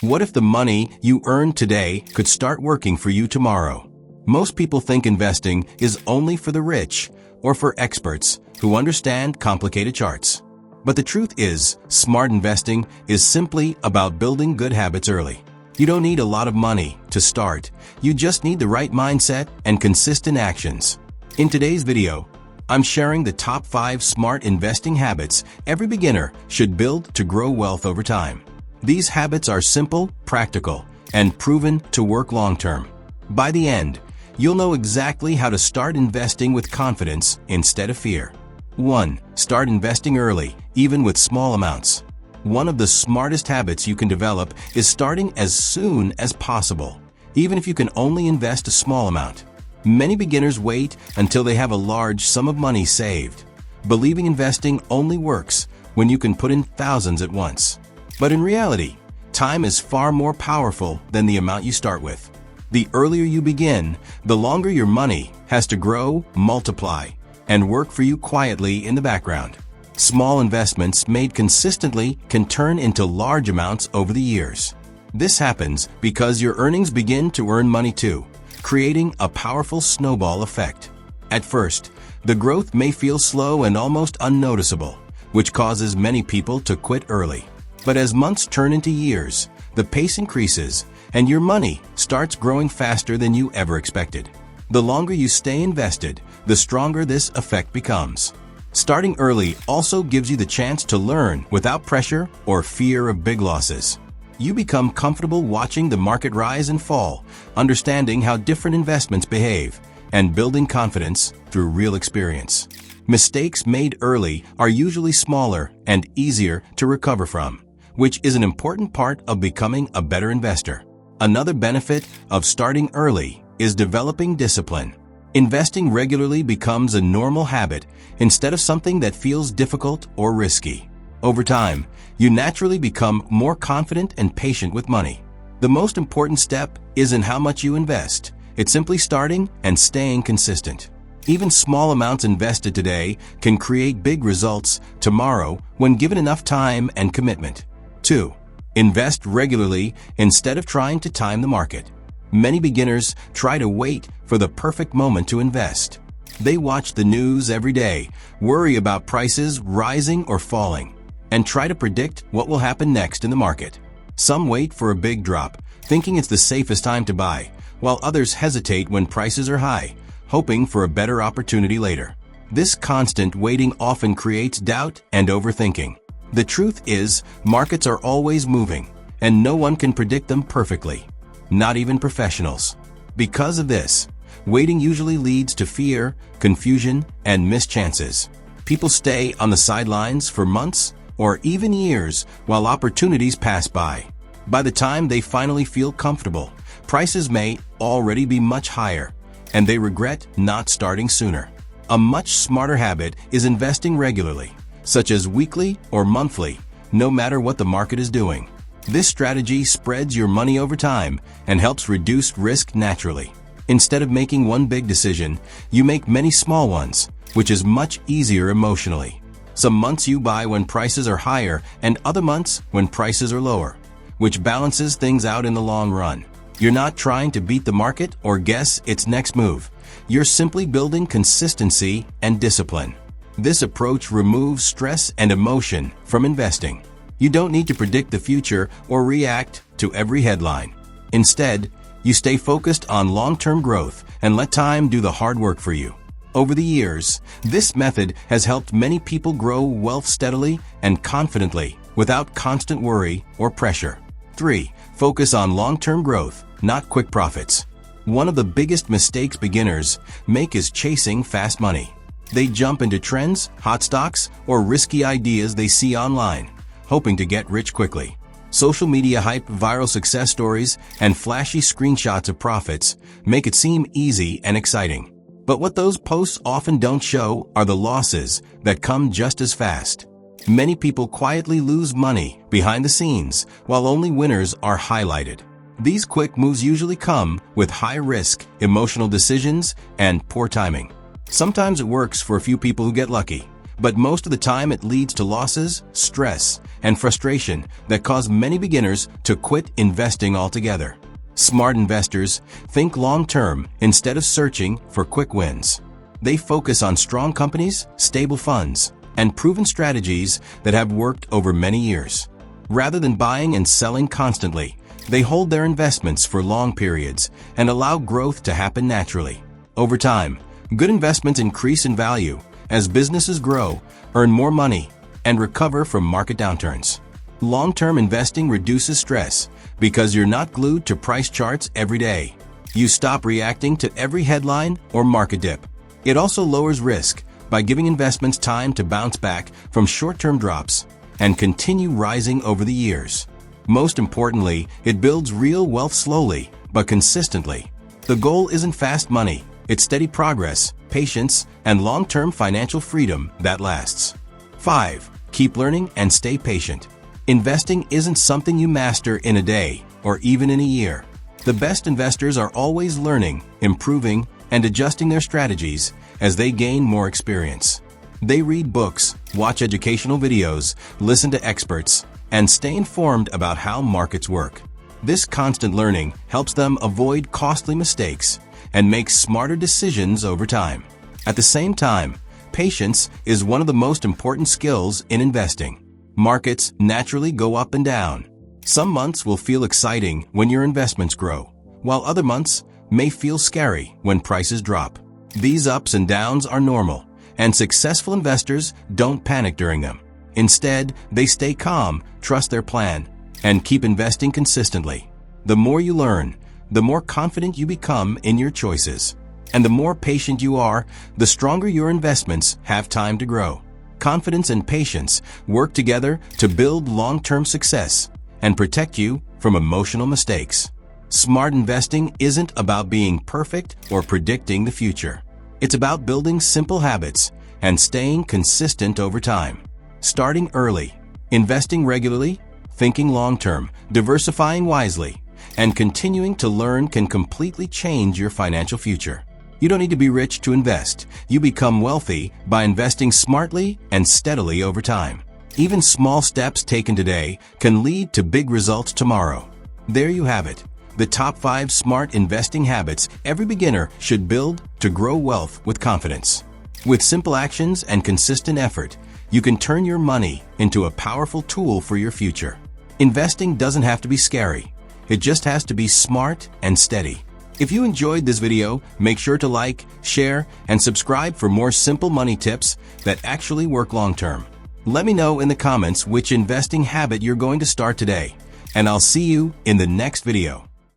What if the money you earn today could start working for you tomorrow? Most people think investing is only for the rich or for experts who understand complicated charts. But the truth is, smart investing is simply about building good habits early. You don't need a lot of money to start. You just need the right mindset and consistent actions. In today's video, I'm sharing the top 5 smart investing habits every beginner should build to grow wealth over time. These habits are simple, practical, and proven to work long-term. By the end, you'll know exactly how to start investing with confidence instead of fear. 1. Start investing early, even with small amounts. One of the smartest habits you can develop is starting as soon as possible, even if you can only invest a small amount. Many beginners wait until they have a large sum of money saved, believing investing only works when you can put in thousands at once. But in reality, time is far more powerful than the amount you start with. The earlier you begin, the longer your money has to grow, multiply, and work for you quietly in the background. Small investments made consistently can turn into large amounts over the years. This happens because your earnings begin to earn money too, creating a powerful snowball effect. At first, the growth may feel slow and almost unnoticeable, which causes many people to quit early. But as months turn into years, the pace increases, and your money starts growing faster than you ever expected. The longer you stay invested, the stronger this effect becomes. Starting early also gives you the chance to learn without pressure or fear of big losses. You become comfortable watching the market rise and fall, understanding how different investments behave, and building confidence through real experience. Mistakes made early are usually smaller and easier to recover from, which is an important part of becoming a better investor. Another benefit of starting early is developing discipline. Investing regularly becomes a normal habit instead of something that feels difficult or risky. Over time, you naturally become more confident and patient with money. The most important step isn't how much you invest. It's simply starting and staying consistent. Even small amounts invested today can create big results tomorrow when given enough time and commitment. 2. Invest regularly instead of trying to time the market. Many beginners try to wait for the perfect moment to invest. They watch the news every day, worry about prices rising or falling, and try to predict what will happen next in the market. Some wait for a big drop, thinking it's the safest time to buy, while others hesitate when prices are high, hoping for a better opportunity later. This constant waiting often creates doubt and overthinking. The truth is, markets are always moving, and no one can predict them perfectly, not even professionals. Because of this, waiting usually leads to fear, confusion, and missed chances. People stay on the sidelines for months or even years while opportunities pass by. By the time they finally feel comfortable, prices may already be much higher, and they regret not starting sooner. A much smarter habit is investing regularly, such as weekly or monthly, no matter what the market is doing. This strategy spreads your money over time and helps reduce risk naturally. Instead of making one big decision, you make many small ones, which is much easier emotionally. Some months you buy when prices are higher and other months when prices are lower, which balances things out in the long run. You're not trying to beat the market or guess its next move. You're simply building consistency and discipline. This approach removes stress and emotion from investing. You don't need to predict the future or react to every headline. Instead, you stay focused on long-term growth and let time do the hard work for you. Over the years, this method has helped many people grow wealth steadily and confidently without constant worry or pressure. 3. Focus on long-term growth, not quick profits. One of the biggest mistakes beginners make is chasing fast money. They jump into trends, hot stocks, or risky ideas they see online, hoping to get rich quickly. Social media hype, viral success stories, and flashy screenshots of profits make it seem easy and exciting. But what those posts often don't show are the losses that come just as fast. Many people quietly lose money behind the scenes, while only winners are highlighted. These quick moves usually come with high risk, emotional decisions, and poor timing. Sometimes it works for a few people who get lucky, But most of the time it leads to losses, stress, and frustration that cause many beginners to quit investing altogether. Smart investors think long-term instead of searching for quick wins. They focus on strong companies, stable funds, and proven strategies that have worked over many years. Rather than buying and selling constantly, they hold their investments for long periods and allow growth to happen naturally. Over time, good investments increase in value as businesses grow, earn more money, and recover from market downturns. Long-term investing reduces stress because you're not glued to price charts every day. You stop reacting to every headline or market dip. It also lowers risk by giving investments time to bounce back from short-term drops and continue rising over the years. Most importantly, it builds real wealth slowly but consistently. The goal isn't fast money, it's steady progress, patience, and long-term financial freedom that lasts. 5. Keep learning and stay patient. Investing isn't something you master in a day or even in a year. The best investors are always learning, improving, and adjusting their strategies as they gain more experience. They read books, watch educational videos, listen to experts, and stay informed about how markets work. This constant learning helps them avoid costly mistakes and make smarter decisions over time. At the same time, patience is one of the most important skills in investing. Markets naturally go up and down. Some months will feel exciting when your investments grow, while other months may feel scary when prices drop. These ups and downs are normal, and successful investors don't panic during them. Instead, they stay calm, trust their plan, and keep investing consistently. The more you learn, the more confident you become in your choices. And the more patient you are, the stronger your investments have time to grow. Confidence and patience work together to build long-term success and protect you from emotional mistakes. Smart investing isn't about being perfect or predicting the future. It's about building simple habits and staying consistent over time. Starting early, investing regularly, thinking long-term, diversifying wisely, and continuing to learn can completely change your financial future. You don't need to be rich to invest. You become wealthy by investing smartly and steadily over time. Even small steps taken today can lead to big results tomorrow. There you have it. The top 5 smart investing habits every beginner should build to grow wealth with confidence. With simple actions and consistent effort, you can turn your money into a powerful tool for your future. Investing doesn't have to be scary. It just has to be smart and steady. If you enjoyed this video, make sure to like, share, and subscribe for more simple money tips that actually work long-term. Let me know in the comments which investing habit you're going to start today, and I'll see you in the next video.